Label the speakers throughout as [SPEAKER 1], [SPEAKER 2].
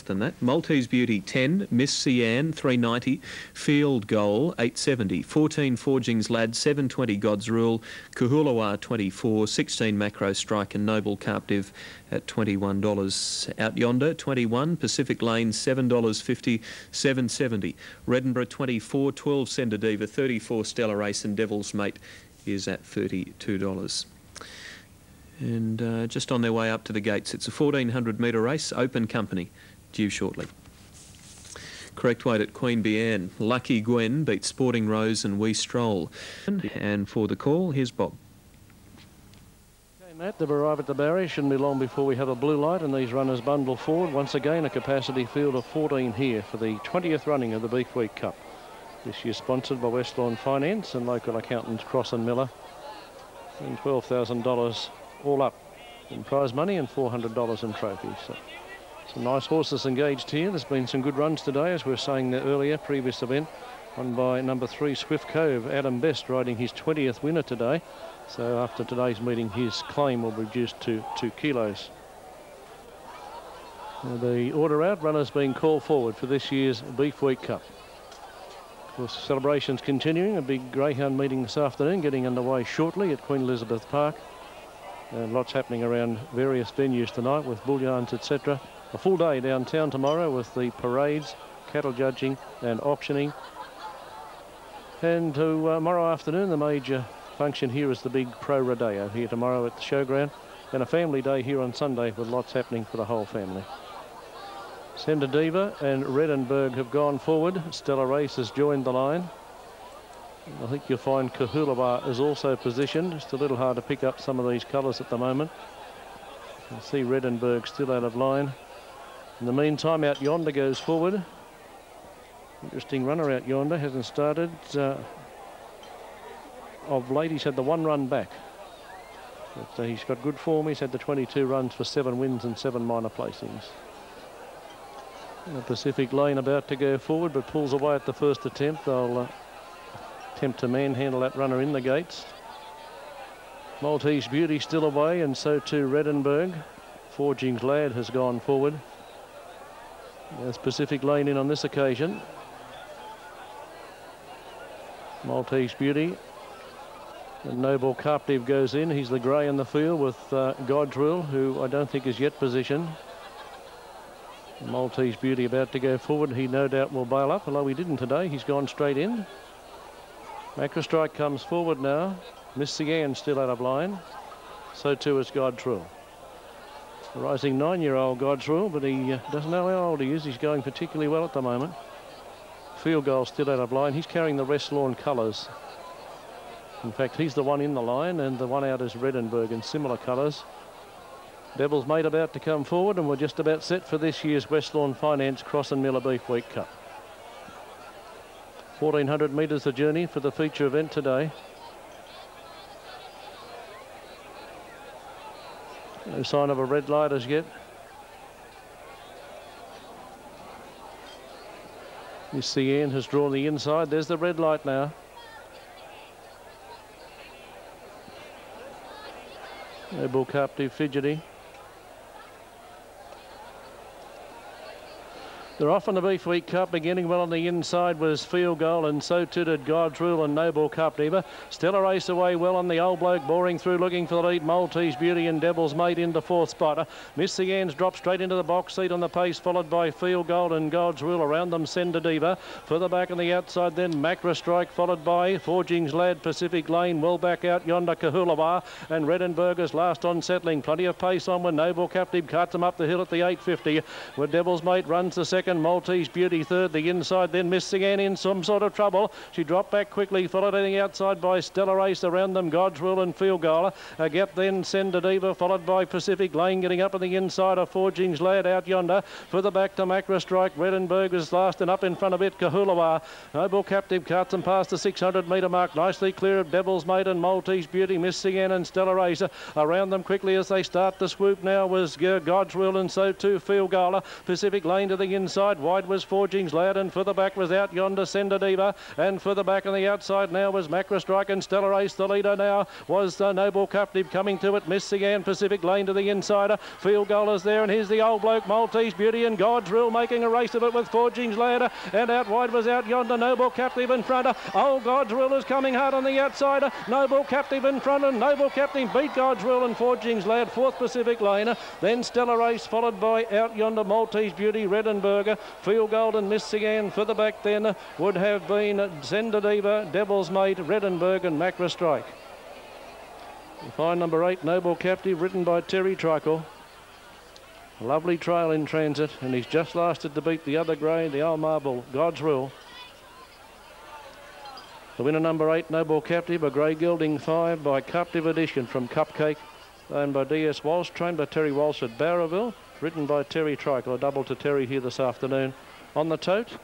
[SPEAKER 1] than that. Maltese Beauty 10, Miss Cian 390, Field Goal 870, 14 Forgings Lad 720, God's Rule, Kahulawa 24, 16 Macro Strike and Noble Captive at $21. Out Yonder 21, Pacific Lane $7.50, 770, Reddenborough 24, 12 Sender Diva 34, Stellar Race and Devil's Mate is at $32. And just on their way up to the gates, it's a 1400 metre race, open company, due shortly. Correct weight at Queanbeyan. Lucky Gwen beat Sporting Rose and We Stroll. And for the call, here's Bob.
[SPEAKER 2] Okay, Matt, they've arrived at the barrier. Shouldn't be long before we have a blue light and these runners bundle forward. Once again, a capacity field of 14 here for the 20th running of the Beef Week Cup. This year sponsored by Westlawn Finance and local accountants Cross and Miller. And $12,000 all up in prize money and $400 in trophies. So some nice horses engaged here. There's been some good runs today, as we were saying there earlier, previous event. Won by number 3, Swift Cove, Adam Best, riding his 20th winner today. So after today's meeting, his claim will be reduced to 2 kilos. Now the order out, runners being called forward for this year's Beef Week Cup. Of course, celebrations continuing. A big greyhound meeting this afternoon, getting underway shortly at Queen Elizabeth Park. And lots happening around various venues tonight with bullions, etc. A full day downtown tomorrow with the parades, cattle judging and auctioning. And tomorrow afternoon, the major function here is the big pro rodeo here tomorrow at the showground. And a family day here on Sunday with lots happening for the whole family. Sender Diva and Reddenberg have gone forward. Stellar Race has joined the line. I think you'll find Kahulawa is also positioned. Just a little hard to pick up some of these colours at the moment. You can see Reddenberg still out of line. In the meantime, Out Yonder goes forward. Interesting runner, Out Yonder, hasn't started. Of late, he's had the 1 run back. But he's got good form. He's had the 22 runs for 7 wins and 7 minor placings. The Pacific Lane about to go forward, but pulls away at the first attempt. They'll attempt to manhandle that runner in the gates. Maltese Beauty still away, and so too Reddenberg. Forgings Lad has gone forward. There's Pacific Lane in on this occasion. Maltese Beauty. And Noble Captive goes in. He's the grey in the field with Godrill, who I don't think is yet positioned. Maltese Beauty about to go forward. He no doubt will bail up, although he didn't today. He's gone straight in. Macro Strike comes forward now. Miss Cian still out of line. So too is Godrill. Rising 9-year-old Godrill, but he doesn't know how old he is. He's going particularly well at the moment. Field Goal still out of line. He's carrying the Westlawn colours. In fact, he's the one in the line, and the one out is Reddenberg in similar colours. Devil's Mate about to come forward, and we're just about set for this year's Westlawn Finance Cross and Miller Beef Week Cup. 1400 metres the journey for the feature event today. No sign of a red light as yet. Miss Cian has drawn the inside. There's the red light now. Noble Captive fidgety. They're off on the Beef Week Cup. Beginning well on the inside was Field Goal, and so too did God's Rule and Noble Captive. Stellar Race away well on the old bloke, boring through looking for the lead. Maltese Beauty and Devil's Mate into 4th spot. Miss Cian's dropped straight into the box seat on the pace, followed by Field Goal and God's Rule. Around them, Sender Diva. Further back on the outside, then Macro Strike, followed by Forgings Lad, Pacific Lane, well back Out Yonder, Kahulawa, and Reddenberger's last on settling. Plenty of pace on when Noble Captive carts him up the hill at the 850. Where Devil's Mate runs the second. Maltese Beauty third. The inside then Miss Cian in some sort of trouble. She dropped back quickly, followed on the outside by Stellar Race. Around them God's Will and Field Goal. A gap then Sender Diva, followed by Pacific Lane, getting up on the inside of Forgings Lad Out Yonder. Further back to Macro Strike. Reddenberg is last, and up in front of it Kahulawa. Noble Captive carts them past the 600 metre mark, nicely clear of Devil's Mate and Maltese Beauty. Miss Cian and Stellar Race around them quickly as they start the swoop now was God's Will, and so too Field Goal. Pacific Lane to the inside. inside. Wide was Forgings Lad, and further back was Out Yonder Sender Diva, and further back on the outside now was Macra Strike and Stellar Ace. The leader now was Noble Captive coming to it. Miss Sigan Pacific Lane to the insider. Field Goal is there, and here's the Old Bloke Maltese Beauty and God's Rule making a race of it with Forgings Lad, and out wide was Out Yonder Noble Captive in front. Old God's Rule is coming hard on the outside. Noble Captive in front, and Noble Captive beat God's Rule and Forgings Lad. Fourth Pacific Lane, then Stellar Ace followed by Out Yonder Maltese Beauty, Redenberger, Field Gold and Miss Sigan. Further back then would have been Sender Diva, Devil's Mate, Redenberg and Macra Strike. Fine number 8, Noble Captive, ridden by Terry Tricle. A lovely trail in transit, and he's just lasted to beat the other grey, the Old Marble, God's Rule. The winner number 8, Noble Captive, a grey gilding 5 by Captive Edition from Cupcake, owned by D.S. Walsh, trained by Terry Walsh at Barraville, ridden by Terry Tricle. A double to Terry here this afternoon. On the tote,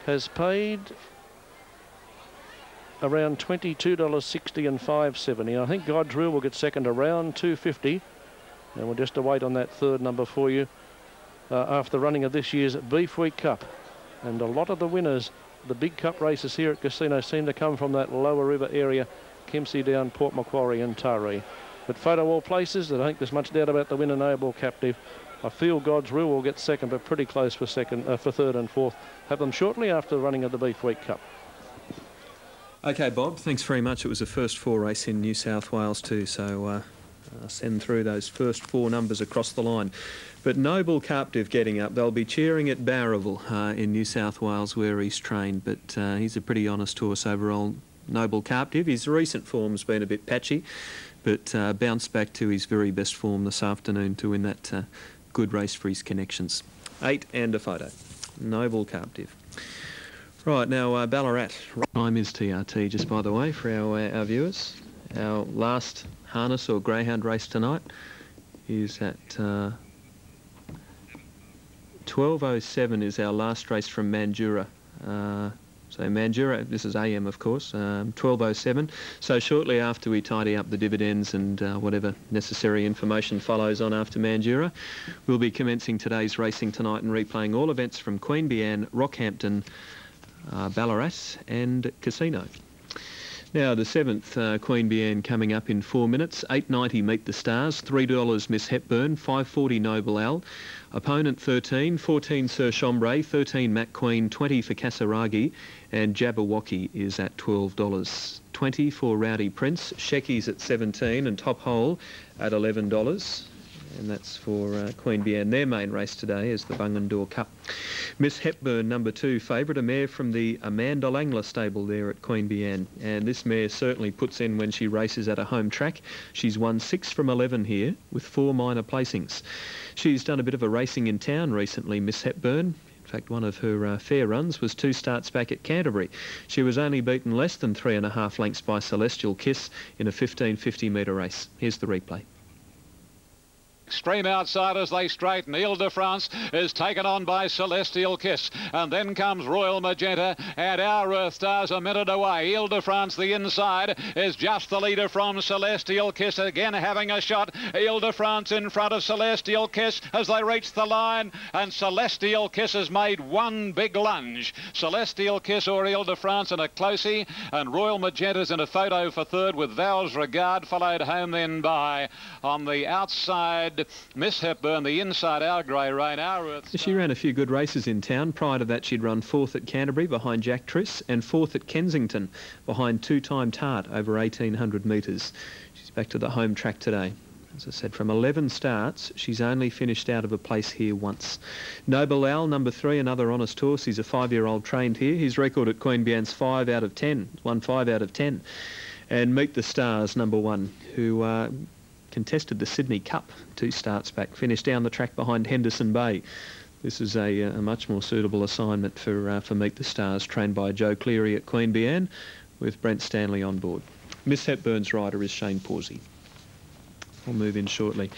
[SPEAKER 2] has paid around $22.60 and $5.70. I think God's Rule will get second around $2.50, and we'll just await on that third number for you after running of this year's Beef Week Cup. And a lot of the winners, the big cup races here at Casino, seem to come from that lower river area, Kempsey Down, Port Macquarie and Taree. But photo all places, I don't think there's much doubt about the winner, Noble Captive. I feel God's Rule will get second, but pretty close for third and fourth. Have them shortly after the running of the Beef Week Cup.
[SPEAKER 1] Okay, Bob, thanks very much. It was the first 4 race in New South Wales too, so send through those first 4 numbers across the line. But Noble Captive getting up. They'll be cheering at Barraville in New South Wales where he's trained, but he's a pretty honest horse overall, Noble Captive. His recent form's been a bit patchy, but bounced back to his very best form this afternoon to win that good race for his connections. 8 and a photo. Noble Captive. Right, now Ballarat. Time is TRT, just by the way, for our viewers. Our last harness or greyhound race tonight is at 12:07 is our last race from Mandurah. So Mandurah, this is AM of course, 12:07. So shortly after we tidy up the dividends and whatever necessary information follows on after Mandurah, we'll be commencing today's racing tonight and replaying all events from Queanbeyan, Rockhampton, Ballarat and Casino. Now the 7th Queanbeyan coming up in 4 minutes. $8.90 Meet the Stars, $3 Miss Hepburn, $5.40 Noble Al. Opponent 13, 14 Sir Chambray, 13 Mac Queen, 20 for Kasaragi, and Jabberwocky is at $12. 20 for Rowdy Prince, Shecky's at 17 and Top Hole at $11. And that's for Queanbeyan. Their main race today is the Bungendore Cup. Miss Hepburn, number 2 favourite, a mare from the Amanda Langler stable there at Queanbeyan. And this mare certainly puts in when she races at a home track. She's won 6 from 11 here with 4 minor placings. She's done a bit of a racing in town recently, Miss Hepburn. In fact, one of her fair runs was 2 starts back at Canterbury. She was only beaten less than 3.5 lengths by Celestial Kiss in a 1550 metre race. Here's the replay.
[SPEAKER 3] Extreme outside as they straighten. Ile de France is taken on by Celestial Kiss. And then comes Royal Magenta and Our Earth Stars a minute away. Ile de France, the inside, is just the leader from Celestial Kiss. Again having a shot. Ile de France in front of Celestial Kiss as they reach the line. And Celestial Kiss has made one big lunge. Celestial Kiss or Ile de France in a closey. And Royal Magenta's in a photo for third with Val's Regard, followed home then by, on the outside, Miss Hepburn, the inside, Our Grey Rain, Our Earth.
[SPEAKER 1] She ran a few good races in town. Prior to that, she'd run 4th at Canterbury behind Jack Triss and 4th at Kensington behind 2-time Tart over 1,800 metres. She's back to the home track today. As I said, from 11 starts, she's only finished out of a place here once. Noble Al, number 3, another honest horse. He's a 5-year-old trained here. His record at Queanbeyan's 5 out of 10. Won 5 out of 10. And Meet the Stars, number 1, who contested the Sydney Cup 2 starts back, finished down the track behind Henderson Bay. This is a much more suitable assignment for Meet the Stars, trained by Joe Cleary at Queanbeyan with Brent Stanley on board. Miss Hepburn's rider is Shane Pawsey. We'll move in shortly.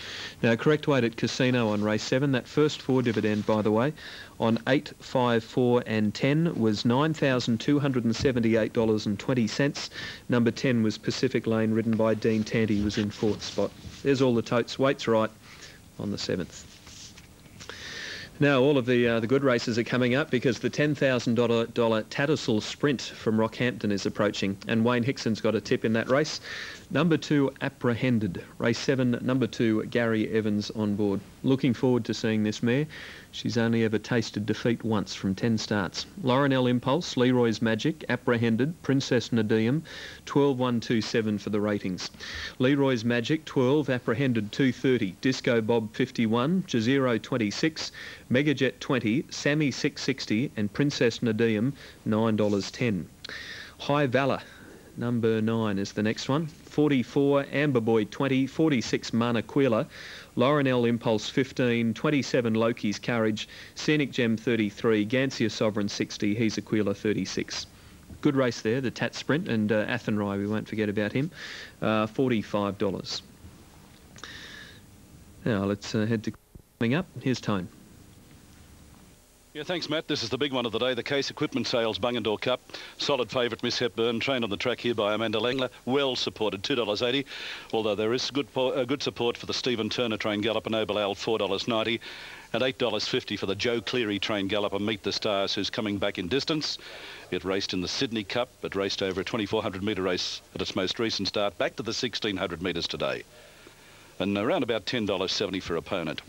[SPEAKER 1] Now, correct weight at Casino on race 7. That first 4 dividend, by the way, on 8, 5, 4 and 10 was $9,278.20. Number 10 was Pacific Lane, ridden by Dean Tanty, was in 4th spot. There's all the totes. Weight's right on the 7th. Now, all of the good races are coming up because the $10,000 Tattersalls Sprint from Rockhampton is approaching, and Wayne Hickson's got a tip in that race. Number 2, Apprehended. Race 7, number 2, Gary Evans on board. Looking forward to seeing this mare. She's only ever tasted defeat once from 10 starts. Laurenell Impulse, Leroy's Magic, Apprehended, Princess Nadim, 12,127 for the ratings. Leroy's Magic, 12, Apprehended, 230, Disco Bob, 51, Jazero, 26, Megajet, 20, Sammy, 660, and Princess Nadim, $9.10. High Valor, number 9 is the next one. 44, Amber Boy, 20, 46, Manaquila, Laurenell Impulse, 15, 27, Loki's Courage, Scenic Gem, 33, Gansia Sovereign, 60, He's Aquila, 36. Good race there, the Tat Sprint, and Athenry, we won't forget about him, $45. Now let's head to coming up. Here's Tone.
[SPEAKER 4] Yeah, thanks, Matt. This is the big one of the day, the Case Equipment Sales Bungendore Cup. Solid favourite, Miss Hepburn, trained on the track here by Amanda Langler. Well supported, $2.80, although there is good support for the Stephen Turner trained galloper Noble Owl, $4.90, and $8.50 for the Joe Cleary trained galloper Meet the Stars, who's coming back in distance. It raced in the Sydney Cup, but raced over a 2,400 metre race at its most recent start, back to the 1,600 metres today. And around about $10.70 for opponent.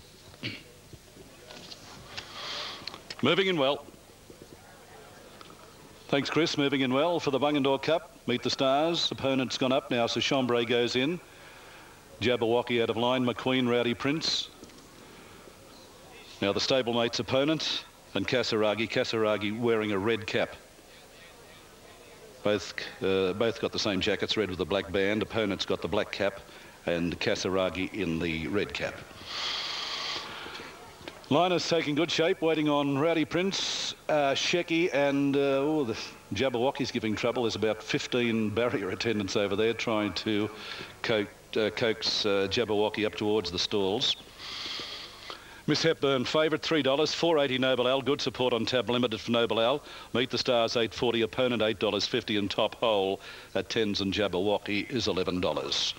[SPEAKER 4] Moving in well. Thanks, Chris. Moving in well for the Bungendore Cup. Meet the Stars. Opponent's gone up now, so Chambray goes in. Jabberwocky out of line. McQueen, Rowdy Prince. Now the stablemate's opponent and Kasaragi. Kasaragi wearing a red cap. Both got the same jackets, red with a black band. Opponent's got the black cap and Kasaragi in the red cap. Linus taking good shape, waiting on Rowdy Prince, Shecky, and the Jabberwocky's giving trouble. There's about 15 barrier attendants over there trying to coax Jabberwocky up towards the stalls. Miss Hepburn favourite, $3, $4.80 Noble Owl. Good support on tab limited for Noble Owl. Meet the Stars, $8.40. Opponent, $8.50. And top hole at 10s and Jabberwocky is $11.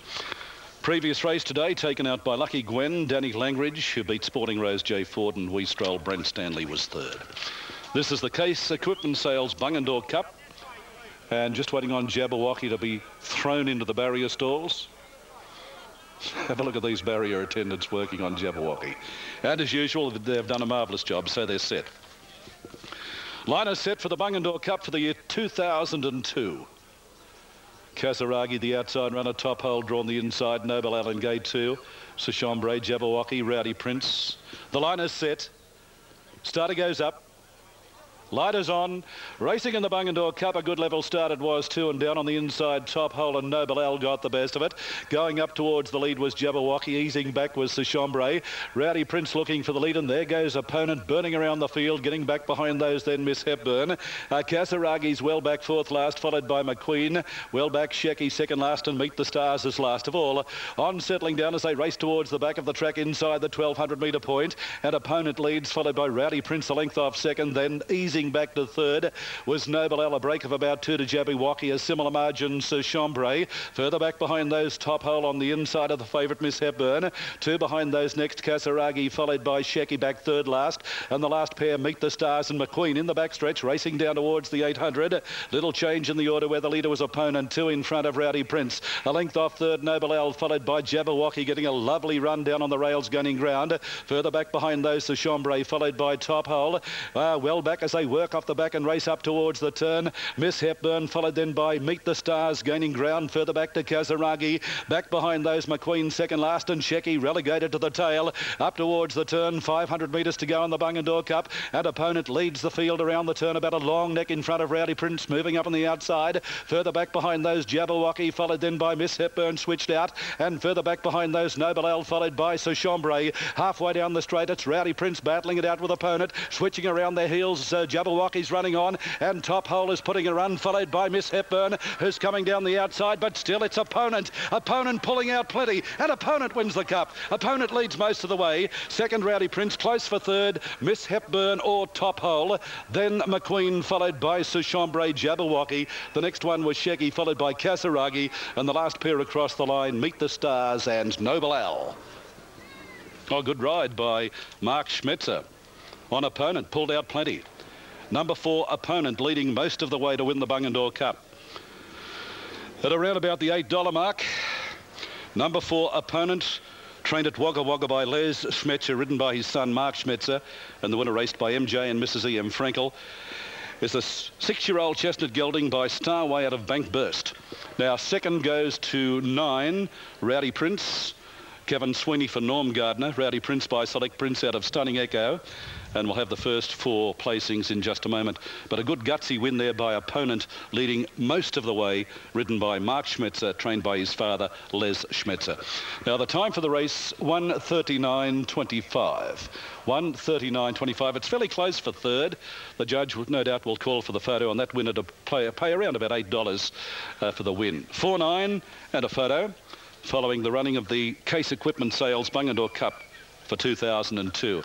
[SPEAKER 4] Previous race today taken out by Lucky Gwen, Danny Langridge, who beat Sporting Rose J. Ford, and We Stroll Brent Stanley was third. This is the Case Equipment Sales Bungendore Cup, and just waiting on Jabberwocky to be thrown into the barrier stalls. Have a look at these barrier attendants working on Jabberwocky. And as usual, they've done a marvellous job, so they're set. Liners set for the Bungendore Cup for the year 2002. Kasaragi, the outside runner, top hole, drawn the inside, Noble Allen Gate 2, Sir Chambray, Jabberwocky, Rowdy Prince. The liner's set. Starter goes up. Lighters on. Racing in the Bungendore Cup, a good level start it was too, and down on the inside, top hole, and Noble Owl got the best of it. Going up towards the lead was Jabberwocky, easing back was Sir Chambray. Rowdy Prince looking for the lead, and there goes opponent, burning around the field, getting back behind those then Miss Hepburn. Kasaragi's well back fourth last, followed by McQueen. Well back Shecky second last, and Meet the Stars as last of all. On settling down as they race towards the back of the track inside the 1,200 metre point, and opponent leads, followed by Rowdy Prince a length off second, then easing back to third was Noble Owl, a break of about 2 to Jabberwocky, a similar margin to Chambray. Further back behind those, top hole on the inside of the favourite Miss Hepburn. 2 behind those next, Kasaragi, followed by Shecky back third last, and the last pair Meet the Stars and McQueen in the backstretch, racing down towards the 800. Little change in the order where the leader was opponent, 2 in front of Rowdy Prince. A length off third, Noble Owl, followed by Jabberwocky, getting a lovely run down on the rails, gaining ground. Further back behind those, the Chambray, followed by top hole. Well back as they work off the back and race up towards the turn. Miss Hepburn, followed then by Meet the Stars, gaining ground. Further back to Kasaragi. Back behind those, McQueen second last, and Shecky relegated to the tail. Up towards the turn, 500 metres to go in the Bungendore Cup, and opponent leads the field around the turn, about a long neck in front of Rowdy Prince, moving up on the outside. Further back behind those, Jabberwocky, followed then by Miss Hepburn, switched out, and further back behind those, Noble Owl, followed by Sir Chambray. Halfway down the straight, it's Rowdy Prince battling it out with opponent, switching around their heels. Jabberwocky's running on, and top hole is putting a run, followed by Miss Hepburn, who's coming down the outside, but still it's opponent pulling out plenty, and opponent wins the cup. Opponent leads most of the way. Second, Rowdy Prince, close for third, Miss Hepburn or top hole, then McQueen, followed by Sir Chambray, Jabberwocky. The next one was Shecky, followed by Kasaragi, and the last pair across the line, Meet the Stars and Noble Owl. Oh, good ride by Mark Schmetzer. on Opponent, pulled out plenty. Number 4, Opponent, leading most of the way to win the Bungendore Cup. At around about the $8 mark, number 4, Opponent, trained at Wagga Wagga by Les Schmetzer, ridden by his son Mark Schmetzer, and the winner raced by MJ and Mrs. E.M. Frankel, is the 6-year-old chestnut gelding by Starway out of Bank Burst. Now, second goes to 9, Rowdy Prince. Kevin Sweeney for Norm Gardner. Rowdy Prince by Select Prince out of Stunning Echo. And we'll have the first 4 placings in just a moment. But a good gutsy win there by Opponent, leading most of the way, ridden by Mark Schmetzer, trained by his father, Les Schmetzer. Now, the time for the race, 1:39.25. 1:39.25. It's fairly close for third. The judge, no doubt, will call for the photo on that winner to pay around about $8 for the win. 4-9 and a photo, following the running of the Case Equipment Sales Bungendore Cup for 2002.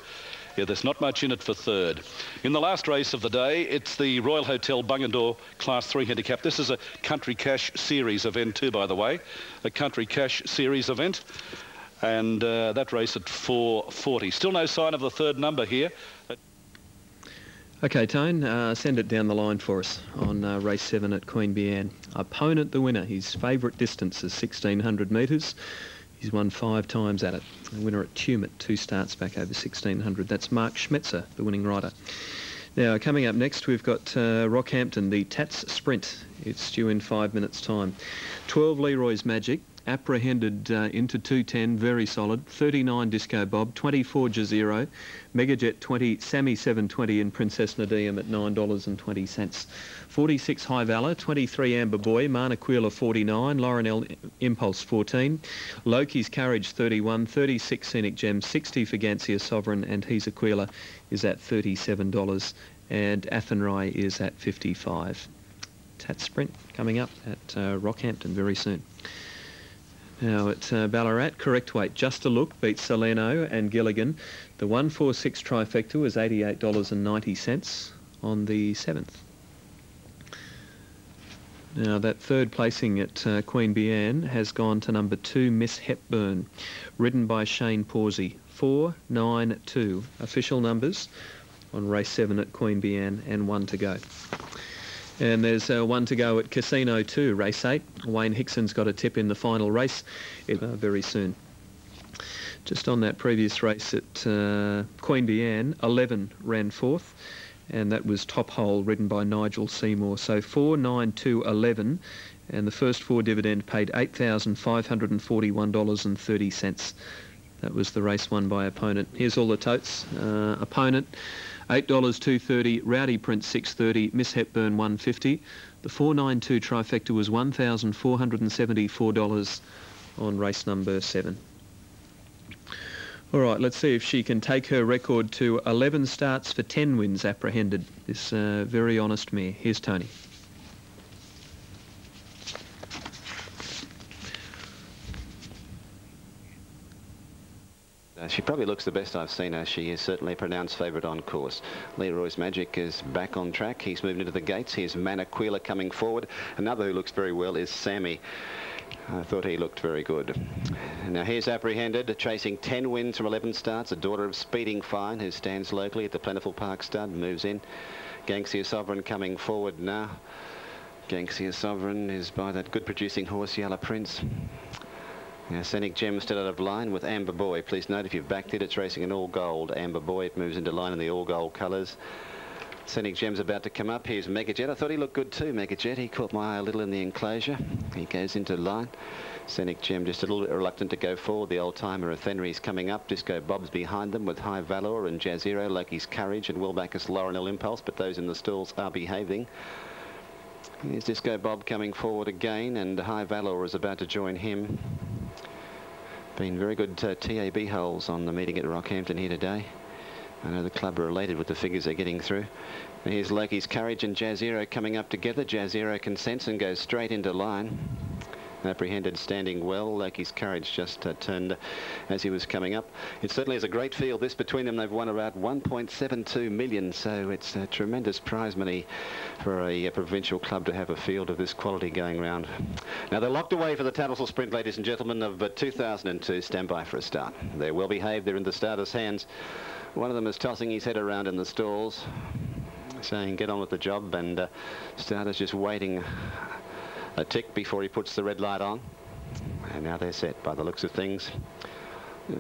[SPEAKER 4] Yeah, there's not much in it for third. In the last race of the day, it's the Royal Hotel Bungendore Class 3 handicap. This is a Country Cash Series event too, by the way. A Country Cash Series event. And that race at 4:40. Still no sign of the third number here.
[SPEAKER 1] Okay, Tone, send it down the line for us on race 7 at Queanbeyan. Opponent, the winner. His favourite distance is 1,600 metres. He's won 5 times at it. The winner at Tumut, 2 starts back over 1,600. That's Mark Schmetzer, the winning rider. Now, coming up next, we've got Rockhampton, the Tats Sprint. It's due in 5 minutes' time. 12 Leroy's Magic, apprehended into 210, very solid. 39 Disco Bob, 24 Jazeero, Megajet 20, Sammy 720 and Princess Nadim at $9.20. 46 High Valor, 23 Amber Boy, Manaquila 49, Lauren Impulse 14, Loki's Courage 31, 36 Scenic Gem, 60 for Gancia Sovereign, and He's Aquila is at $37, and Athenry is at 55. Tat Sprint coming up at Rockhampton very soon. Now at Ballarat, correct weight, Just a Look beats Salerno and Gilligan. The 146 trifecta was $88.90 on the 7th. Now that third placing at Queanbeyan has gone to number 2, Miss Hepburn, ridden by Shane Pawsey. 4-9-2 official numbers on race 7 at Queanbeyan, and 1 to go. And there's 1 to go at Casino 2, race 8. Wayne Hickson's got a tip in the final race very soon. Just on that previous race at Queanbeyan, 11 ran 4th, and that was Top Hole, ridden by Nigel Seymour. So 4-9-2-11, and the first 4 dividend paid $8,541.30. That was the race won by Opponent. Here's all the totes. Opponent, $8.230, Rowdy Prince $6.30, Miss Hepburn $1.50. The 492 trifecta was $1,474 on race number 7. All right, let's see if she can take her record to 11 starts for 10 wins apprehended. This very honest mare. Here's Tony.
[SPEAKER 5] She probably looks the best I've seen her. She is certainly a pronounced favourite on course. Leroy's Magic is back on track. He's moved into the gates. Here's Manaquila coming forward. Another who looks very well is Sammy. I thought he looked very good. Now here's apprehended, chasing 10 wins from 11 starts. A daughter of Speeding Fine, who stands locally at the Plentiful Park stud, moves in. Gancia Sovereign coming forward now. Gancia Sovereign is by that good producing horse, Yellow Prince. Now, Scenic Gem still out of line with Amber Boy. Please note, if you've backed it, it's racing an all-gold Amber Boy. It moves into line in the all-gold colours. Scenic Gem's about to come up. Here's Megajet. I thought he looked good too, Megajet. He caught my eye a little in the enclosure. He goes into line. Scenic Gem just a little bit reluctant to go forward. The old-timer Athenry's coming up. Disco Bob's behind them with High Valor and Jazeero, Loki's Courage and Wilbackus Lauren Impulse, but those in the stalls are behaving. Here's Disco Bob coming forward again, and High Valor is about to join him. Been very good TAB holes on the meeting at Rockhampton here today. I know the club are elated with the figures they're getting through. And here's Loki's Courage and Jazeero coming up together. Jazeero consents and goes straight into line. Apprehended standing well. Loki's Courage just turned as he was coming up. It certainly is a great field. This between them, they've won about 1.72 million, so it's a tremendous prize money for a provincial club to have a field of this quality going round. Now they're locked away for the Tattersalls Sprint, ladies and gentlemen, of 2002. Stand by for a start. They're well behaved. They're in the starters' hands. One of them is tossing his head around in the stalls, saying get on with the job, and Starter's just waiting a tick before he puts the red light on. And now they're set by the looks of things.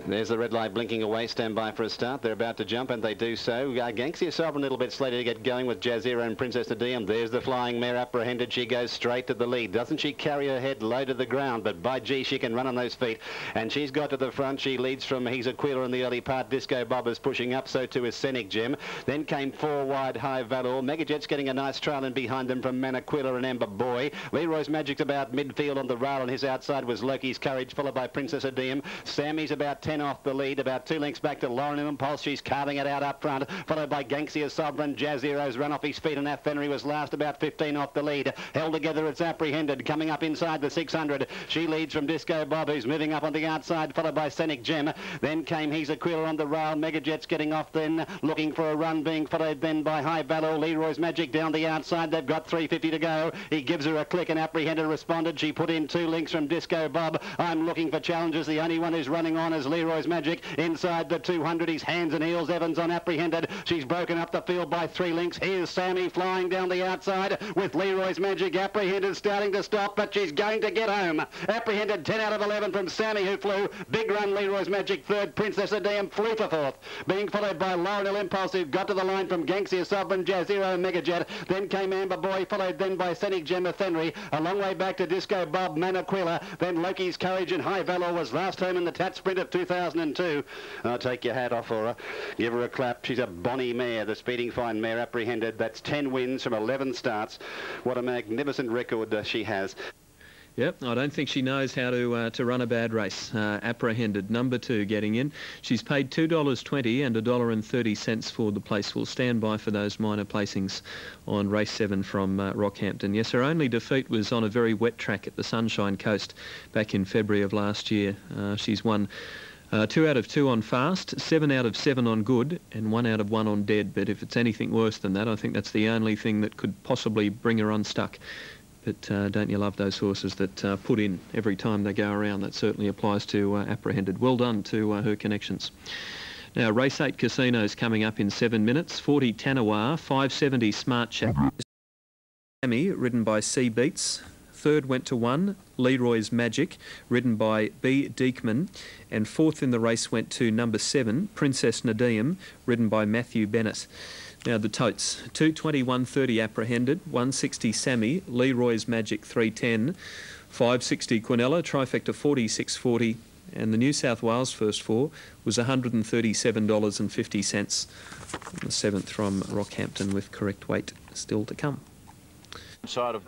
[SPEAKER 5] There's the red light blinking away. Stand by for a start. They're about to jump, and they do so. Gangxia Sovereign a little bit slated to get going with Jazeera and Princess Adium. There's the flying mare apprehended. She goes straight to the lead. Doesn't she carry her head low to the ground? But by gee, she can run on those feet. And she's got to the front. She leads from He's Aquila in the early part. Disco Bob is pushing up. So too is Scenic Gem. Then came 4 wide High Valor. Megajet's getting a nice trail in behind them from Manaquila and Amber Boy. Leroy's Magic's about midfield on the rail, and his outside was Loki's Courage, followed by Princess Adium. Sammy's about 10 off the lead, about 2 lengths back to Lauren Impulse. She's carving it out up front, followed by Gangxia Sovereign. Jazeera's run off his feet, and that Fenry was last, about 15 off the lead. Held together, it's apprehended. Coming up inside the 600. She leads from Disco Bob, who's moving up on the outside, followed by Scenic Gem. Then came He's Aquila on the rail. Megajet's getting off then, looking for a run, being followed then by High Valor. Leroy's Magic down the outside. They've got 350 to go. He gives her a click, and apprehended responded. She put in 2 lengths from Disco Bob. I'm looking for challenges. The only one who's running on is Leroy's Magic. Inside the 200, he's hands and heels. Evans on apprehended. She's broken up the field by 3 lengths. Here's Sammy flying down the outside with Leroy's Magic. Apprehended starting to stop, but she's going to get home. Apprehended 10 out of 11 from Sammy, who flew. Big run, Leroy's Magic third. Princess Adium flew for fourth. Being followed by Lauren Impulse, who got to the line from Gangxia Sovereign, Jazeera and Megajet. Then came Amber Boy, followed then by Scenic Gem of Fenry. A long way back to Disco Bob, Manaquila. Then Loki's Courage and High Valor was last home in the Tat Sprint of 2002. I'll take your hat off for her. Give her a clap. She's a bonny mare, the speeding fine mare apprehended. That's 10 wins from 11 starts. What a magnificent record she has.
[SPEAKER 1] Yep, I don't think she knows how to run a bad race. Apprehended, number 2, getting in. She's paid $2.20 and $1.30 for the place. We'll stand by for those minor placings on race 7 from Rockhampton. Yes, her only defeat was on a very wet track at the Sunshine Coast back in February of last year. She's won 2 out of 2 on fast, 7 out of 7 on good, and 1 out of 1 on dead. But if it's anything worse than that, I think that's the only thing that could possibly bring her unstuck. But don't you love those horses that put in every time they go around? That certainly applies to Apprehended. Well done to her connections. Now, race 8 Casinos coming up in 7 minutes. 40 Tanawar, 570 Smart Chap. Sammy, ridden by C Beats. Third went to 1, Leroy's Magic, ridden by B. Deekman. And fourth in the race went to number 7, Princess Nadim, ridden by Matthew Bennett. Now the totes, 220, 130 Apprehended, 160 Sammy, Leroy's Magic 310, 560 Quinella, trifecta 46.40, and the New South Wales first 4 was $137.50. The 7th from Rockhampton with correct weight still to come.
[SPEAKER 2] Side of